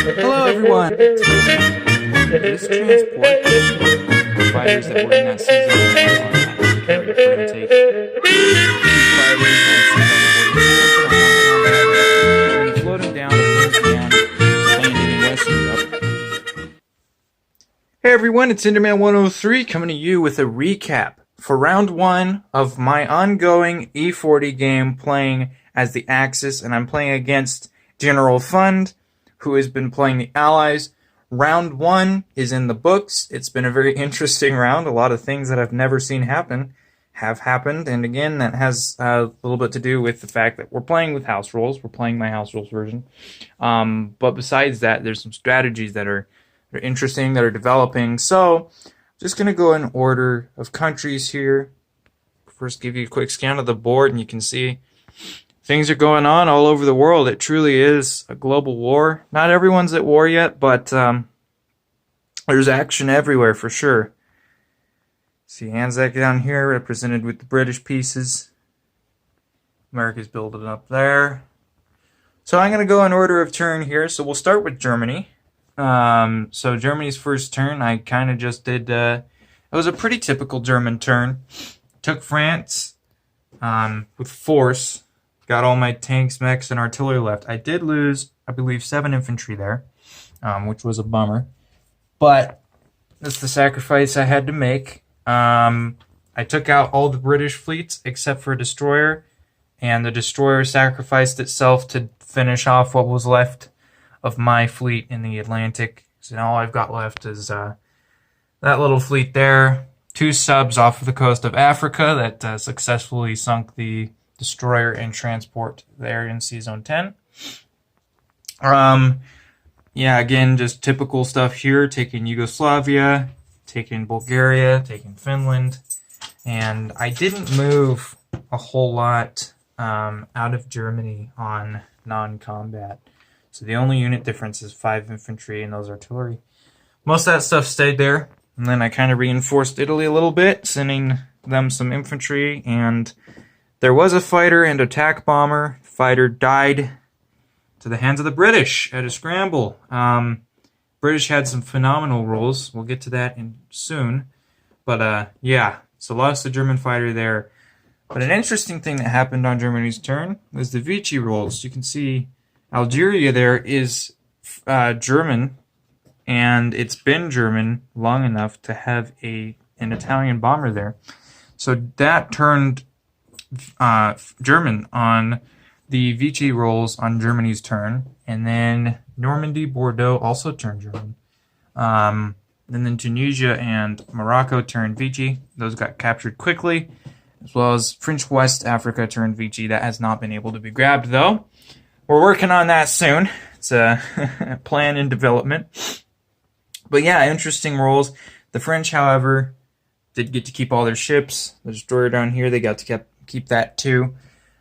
Hello, everyone. This transport, the fighters that were in that season on carried a front take. These fighters on season float them down and landed in West Europe. Hey everyone, it's Enderman103 coming to you with a recap for round 1 of my ongoing E40 game playing as the Axis, and I'm playing against General Fund, who has been playing the Allies. Round 1 is in the books. It's been a very interesting round. A lot of things that I've never seen happen have happened, and again, that has a little bit to do with the fact that we're playing with house rules. We're playing my house rules version. But besides that, there's some strategies that are interesting, that are developing. So, just going to go in order of countries here. First, give you a quick scan of the board, and you can see things are going on all over the world. It truly is a global war. Not everyone's at war yet, but there's action everywhere for sure. See Anzac down here, represented with the British pieces. America's building up there. So I'm going to go in order of turn here. So we'll start with Germany. So Germany's first turn, I kind of just did, it was a pretty typical German turn. Took France with force. Got all my tanks, mechs, and artillery left. I did lose, I believe, 7 infantry there, which was a bummer. But that's the sacrifice I had to make. I took out all the British fleets except for a destroyer, and the destroyer sacrificed itself to finish off what was left of my fleet in the Atlantic. So now all I've got left is that little fleet there. 2 subs off of the coast of Africa that successfully sunk the destroyer and transport there in Sea Zone 10. Yeah, again, just typical stuff here. Taking Yugoslavia, taking Bulgaria, taking Finland. And I didn't move a whole lot out of Germany on non-combat. So the only unit difference is 5 infantry and those artillery. Most of that stuff stayed there. And then I kind of reinforced Italy a little bit, sending them some infantry. And there was a fighter and attack bomber. The fighter died to the hands of the British at a scramble. British had some phenomenal rolls. We'll get to that soon. But yeah, so lost the German fighter there. But an interesting thing that happened on Germany's turn was the Vichy rolls. You can see Algeria there is German, and it's been German long enough to have an Italian bomber there. So that turned German on the Vichy rolls on Germany's turn, and then Normandy, Bordeaux also turned German. And then Tunisia and Morocco turned Vichy. Those got captured quickly, as well as French West Africa turned Vichy. That has not been able to be grabbed, though. We're working on that soon. It's a plan in development. But yeah, interesting rolls. The French, however, did get to keep all their ships. The destroyer down here, they got to keep that too.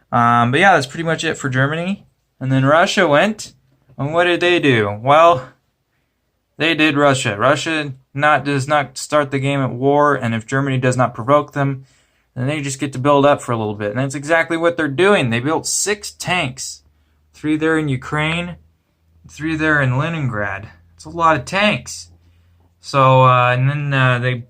But yeah, that's pretty much it for Germany. And then Russia went, and what did they do? Well, they did Russia. Russia does not start the game at war, and if Germany does not provoke them, then they just get to build up for a little bit. And that's exactly what they're doing. They built 6 tanks. 3 there in Ukraine, 3 there in Leningrad. It's a lot of tanks. So, and then they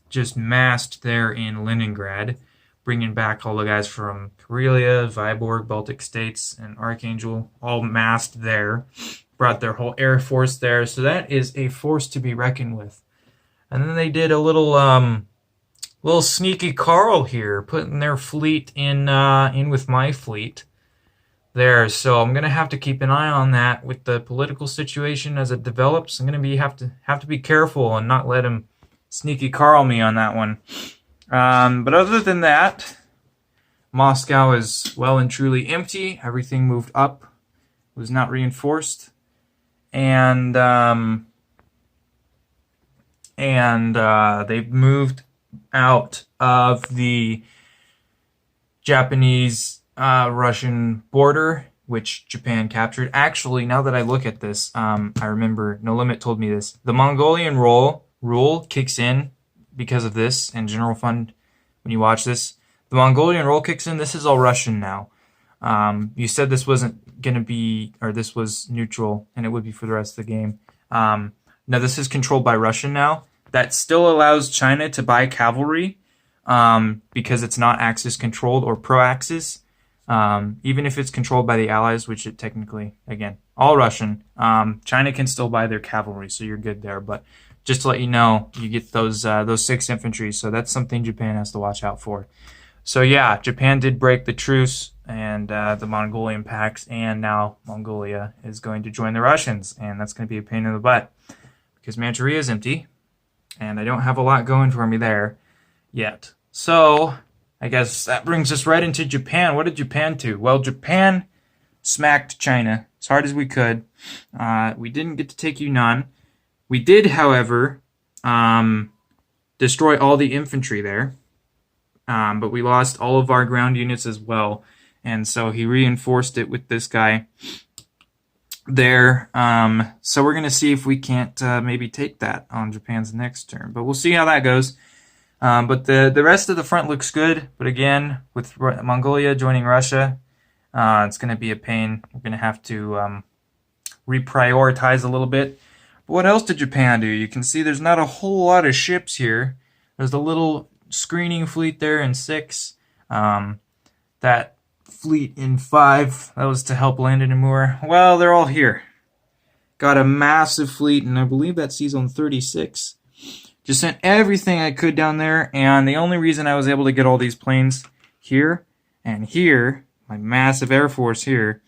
just massed there in Leningrad, bringing back all the guys from Karelia, Vyborg, Baltic States, and Archangel, all massed there. Brought their whole air force there. So that is a force to be reckoned with. And then they did a little sneaky Carl here, putting their fleet in with my fleet there. So I'm gonna have to keep an eye on that with the political situation as it develops. I'm gonna have to be careful and not let him sneaky Carl me on that one. But other than that, Moscow is well and truly empty. Everything moved up, was not reinforced, and they moved out of the Japanese Russian border, which Japan captured. Actually, now that I look at this, I remember No Limit told me this. The Mongolian rule kicks in because of this, and General Fund, when you watch this, the Mongolian role kicks in. This is all Russian now. You said this wasn't gonna be, or this was neutral, and it would be for the rest of the game. Now this is controlled by Russia now. That still allows China to buy cavalry, because it's not Axis controlled or pro-Axis. Even if it's controlled by the Allies, which it technically, again, all Russian, China can still buy their cavalry, so you're good there. But just to let you know, you get those 6 infantry, so that's something Japan has to watch out for. So yeah, Japan did break the truce and the Mongolian Pact, and now Mongolia is going to join the Russians, and that's going to be a pain in the butt because Manchuria is empty, and I don't have a lot going for me there yet. So I guess that brings us right into Japan. What did Japan do? Well, Japan smacked China as hard as we could. We didn't get to take Yunnan. We did, however, destroy all the infantry there. But we lost all of our ground units as well. And so he reinforced it with this guy there. So we're going to see if we can't maybe take that on Japan's next turn. But we'll see how that goes. But the rest of the front looks good. But again, with Mongolia joining Russia, it's going to be a pain. We're going to have to reprioritize a little bit. But what else did Japan do? You can see there's not a whole lot of ships here. There's a little screening fleet there in 6. That fleet in 5, that was to help Landon and Moore. Well, they're all here. Got a massive fleet, and I believe that sees on 36. Just sent everything I could down there, and the only reason I was able to get all these planes here and here, my massive air force here,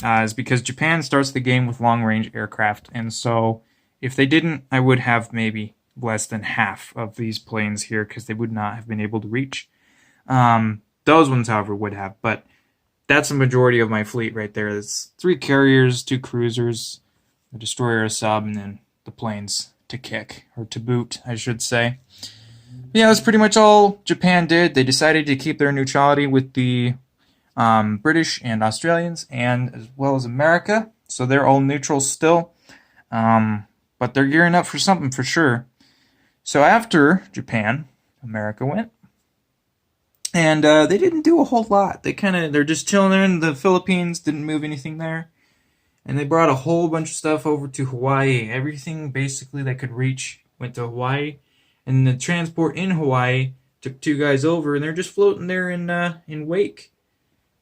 is because Japan starts the game with long-range aircraft, and so if they didn't, I would have maybe less than half of these planes here because they would not have been able to reach. Those ones, however, would have, but that's the majority of my fleet right there. It's 3 carriers, 2 cruisers, a destroyer, a sub, and then the planes to kick, or to boot, I should say. Yeah, that's pretty much all Japan did. They decided to keep their neutrality with the British and Australians, and as well as America, so they're all neutral still. But they're gearing up for something for sure. So after Japan, America went. And they didn't do a whole lot. They're just chilling there in the Philippines, didn't move anything there. And they brought a whole bunch of stuff over to Hawaii. Everything basically that could reach went to Hawaii. And the transport in Hawaii took 2 guys over, and they're just floating there in Wake.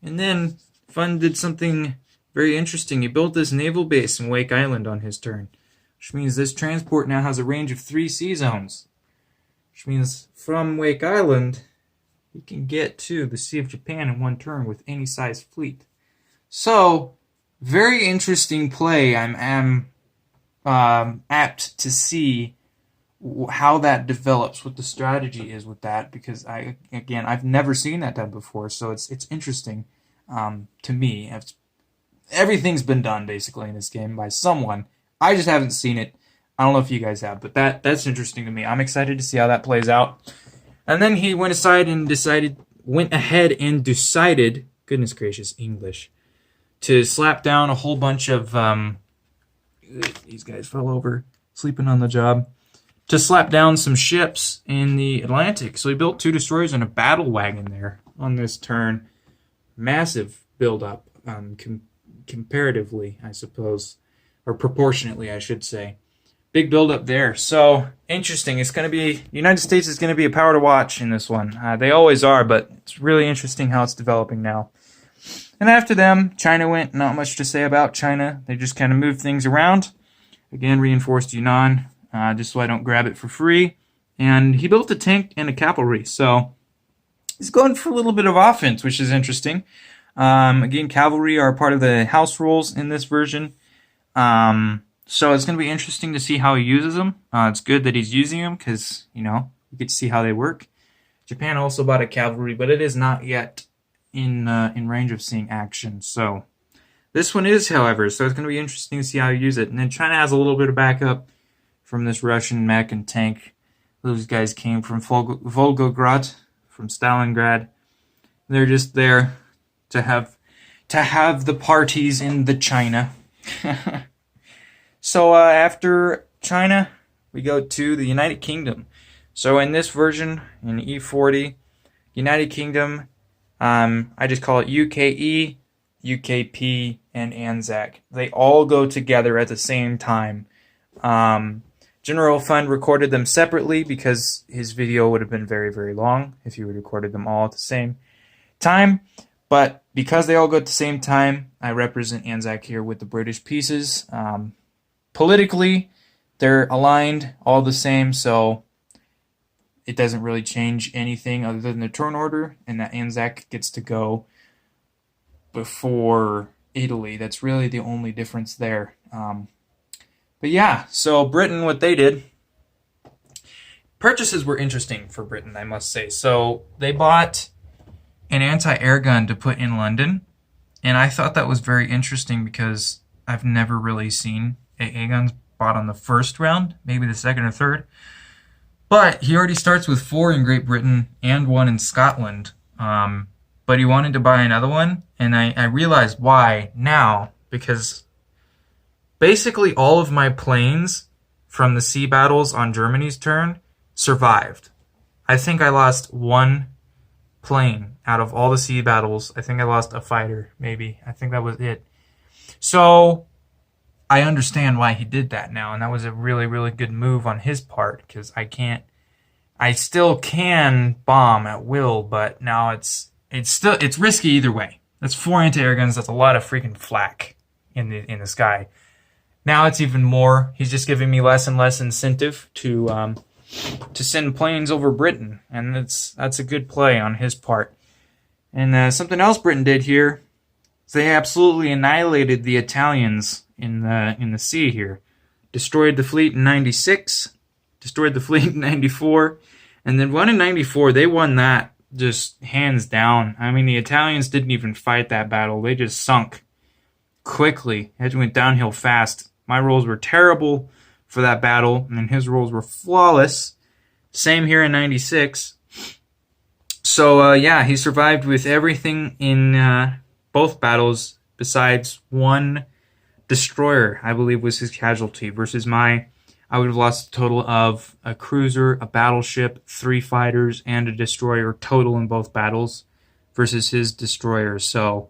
And then Fun did something very interesting. He built this naval base in Wake Island on his turn, which means this transport now has a range of 3 sea zones. Which means from Wake Island, you can get to the Sea of Japan in 1 turn with any size fleet. So, very interesting play. I'm apt to see how that develops, what the strategy is with that, because I've never seen that done before, so it's interesting to me. Everything's been done basically in this game by someone. I just haven't seen it. I don't know if you guys have, but that's interesting to me. I'm excited to see how that plays out. And then he went ahead and decided, goodness gracious, English, to slap down a whole bunch of, these guys fell over, sleeping on the job, to slap down some ships in the Atlantic. So he built 2 destroyers and a battle wagon there on this turn. Massive build-up, comparatively, I suppose, or proportionately, I should say. Big build-up there. So, interesting. It's going to be, the United States is going to be a power to watch in this one. They always are, but it's really interesting how it's developing now. And after them, China went. Not much to say about China. They just kind of moved things around. Again, reinforced Yunnan, just so I don't grab it for free. And he built a tank and a cavalry. So, he's going for a little bit of offense, which is interesting. Again, cavalry are part of the house rules in this version. So it's going to be interesting to see how he uses them. It's good that he's using them because, you get to see how they work. Japan also bought a cavalry, but it is not yet in range of seeing action. So this one is, however, so it's going to be interesting to see how you use it. And then China has a little bit of backup from this Russian mech and tank. Those guys came from Volgograd, from Stalingrad. They're just there to have the parties in the China. So after China, we go to the United Kingdom. So in this version, in E40, United Kingdom, I just call it UKE, UKP, and Anzac. They all go together at the same time. General Fund recorded them separately because his video would have been very, very long if he would have recorded them all at the same time. But because they all go at the same time, I represent Anzac here with the British pieces. Politically, they're aligned all the same, so it doesn't really change anything other than the turn order, and that Anzac gets to go before Italy. That's really the only difference there. But yeah, so Britain, what they did, purchases were interesting for Britain, I must say. So they bought an anti-air gun to put in London, and I thought that was very interesting because I've never really seen AA guns bought on the first round, maybe the second or third. But he already starts with 4 in Great Britain and 1 in Scotland. But he wanted to buy another one, and I realized why now, because basically all of my planes from the sea battles on Germany's turn survived. I think I lost 1 plane out of all the sea battles. I think I lost a fighter, maybe. I think that was it. So I understand why he did that now, and that was a really, really good move on his part, because I still can bomb at will, but now it's risky either way. That's 4 anti-air guns. That's a lot of freaking flak in the sky. Now it's even more. He's just giving me less and less incentive to send planes over Britain, and that's a good play on his part. And something else Britain did here is they absolutely annihilated the Italians in the sea here. Destroyed the fleet in 96, destroyed the fleet in 94, and then won in 94. They won that just hands down. I mean, the Italians didn't even fight that battle. They just sunk quickly. It went downhill fast. My rolls were terrible for that battle, and his rolls were flawless. Same here in 96. So, yeah, he survived with everything in both battles besides 1 destroyer, I believe, was his casualty, versus I would have lost a total of a cruiser, a battleship, 3 fighters, and a destroyer total in both battles versus his destroyers. So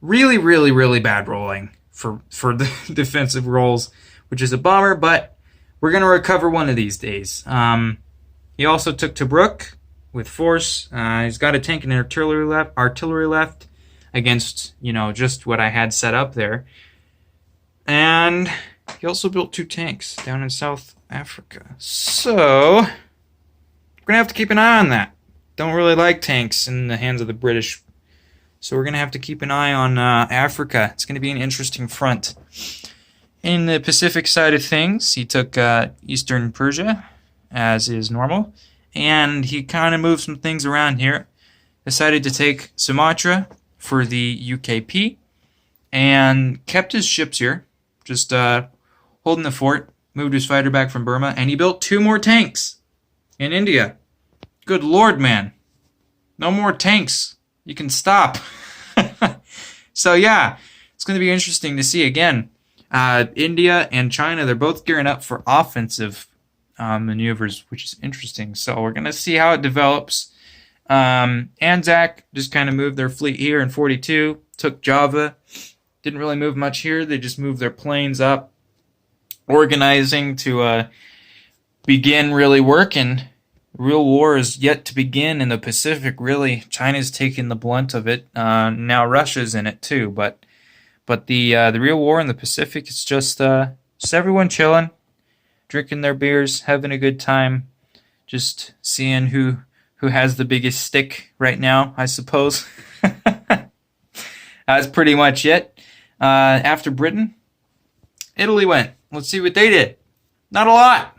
really, really, really bad rolling for the defensive rolls, which is a bummer, but we're going to recover one of these days. He also took Tobruk with force. He's got a tank and artillery left against, just what I had set up there. And he also built 2 tanks down in South Africa. So we're going to have to keep an eye on that. Don't really like tanks in the hands of the British. So we're going to have to keep an eye on Africa. It's going to be an interesting front. In the Pacific side of things, he took Eastern Persia, as is normal. And he kind of moved some things around here. Decided to take Sumatra for the UKP. And kept his ships here. Just holding the fort. Moved his fighter back from Burma. And he built 2 more tanks in India. Good Lord, man. No more tanks. You can stop. So, yeah. It's going to be interesting to see again. India and China, they're both gearing up for offensive maneuvers, which is interesting. So we're going to see how it develops. Anzac just kind of moved their fleet here in 42, took Java. Didn't really move much here. They just moved their planes up, organizing to begin really working. Real war is yet to begin in the Pacific, really. China's taking the blunt of it. Now Russia's in it too, but the real war in the Pacific is just everyone chilling, drinking their beers, having a good time, just seeing who has the biggest stick right now, I suppose. That's pretty much it. After Britain, Italy went. Let's see what they did. Not a lot.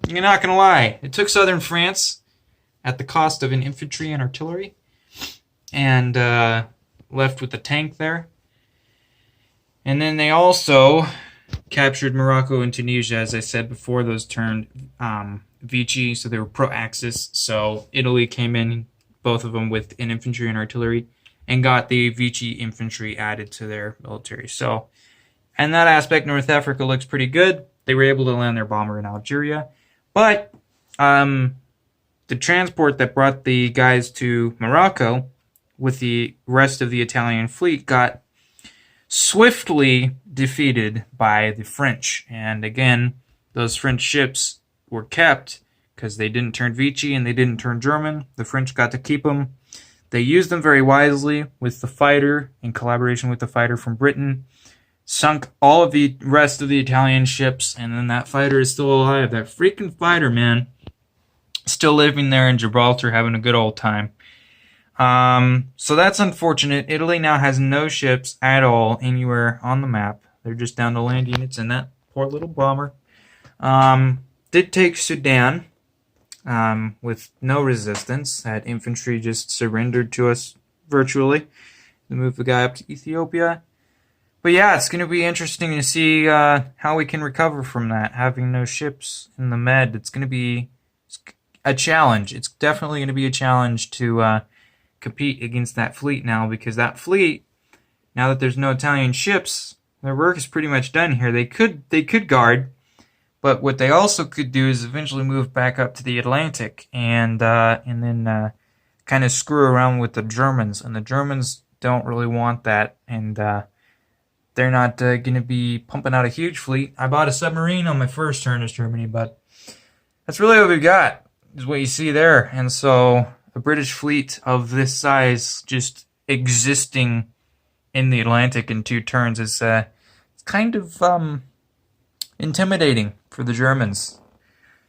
You're not going to lie. It took southern France at the cost of an infantry and artillery, and left with the tank there. And then they also captured Morocco and Tunisia, as I said before. Those turned Vichy, so they were pro-Axis. So Italy came in, both of them, with an infantry and artillery, and got the Vichy infantry added to their military. So, in that aspect, North Africa looks pretty good. They were able to land their bomber in Algeria. But the transport that brought the guys to Morocco with the rest of the Italian fleet got swiftly defeated by the French. And again, those French ships were kept because they didn't turn Vichy and they didn't turn German. The French got to keep them. They used them very wisely with the fighter, in collaboration with the fighter from Britain. Sunk all of the rest of the Italian ships, and then that fighter is still alive. That freaking fighter, man. Still living there in Gibraltar, having a good old time. So that's unfortunate. Italy now has no ships at all anywhere on the map. They're just down to land units in that poor little bomber. Did take Sudan with no resistance. That infantry just surrendered to us virtually. We moved the guy up to Ethiopia. But yeah, it's going to be interesting to see how we can recover from that, having no ships in the Med. It's going to be a challenge. It's definitely going to be a challenge to compete against that fleet now, because that fleet, now that there's no Italian ships, their work is pretty much done here. They could guard, but what they also could do is eventually move back up to the Atlantic and then kind of screw around with the Germans. And the Germans don't really want that, and they're not going to be pumping out a huge fleet. I bought a submarine on my first turn as Germany, but that's really what we've got, is what you see there. And so a British fleet of this size just existing in the Atlantic in 2 turns is kind of intimidating for the Germans.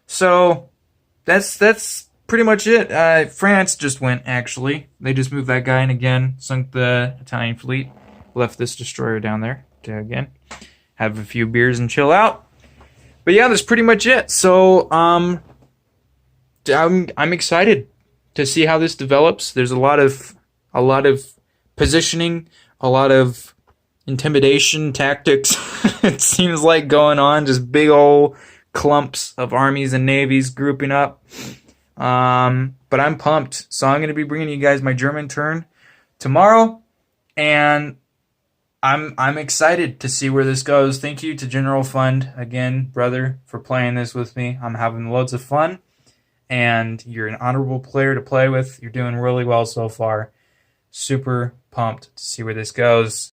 So that's pretty much it. France just went, actually. They just moved that guy in again, sunk the Italian fleet. Left this destroyer down there to, again, have a few beers and chill out. But yeah, that's pretty much it. So I'm excited to see how this develops. There's a lot of positioning, a lot of intimidation tactics. It seems like going on, just big old clumps of armies and navies grouping up. But I'm pumped. So I'm going to be bringing you guys my German turn tomorrow, and I'm excited to see where this goes. Thank you to General Fund again, brother, for playing this with me. I'm having loads of fun, and you're an honorable player to play with. You're doing really well so far. Super pumped to see where this goes.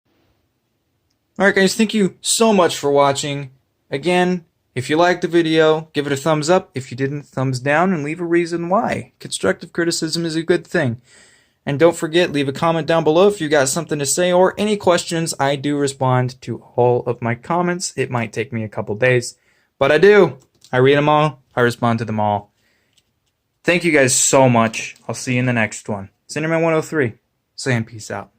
Alright guys, thank you so much for watching. Again, if you liked the video, give it a thumbs up. If you didn't, thumbs down, and leave a reason why. Constructive criticism is a good thing. And don't forget, leave a comment down below if you got something to say or any questions. I do respond to all of my comments. It might take me a couple days, but I do. I read them all. I respond to them all. Thank you guys so much. I'll see you in the next one. Cinnamon 103 saying peace out.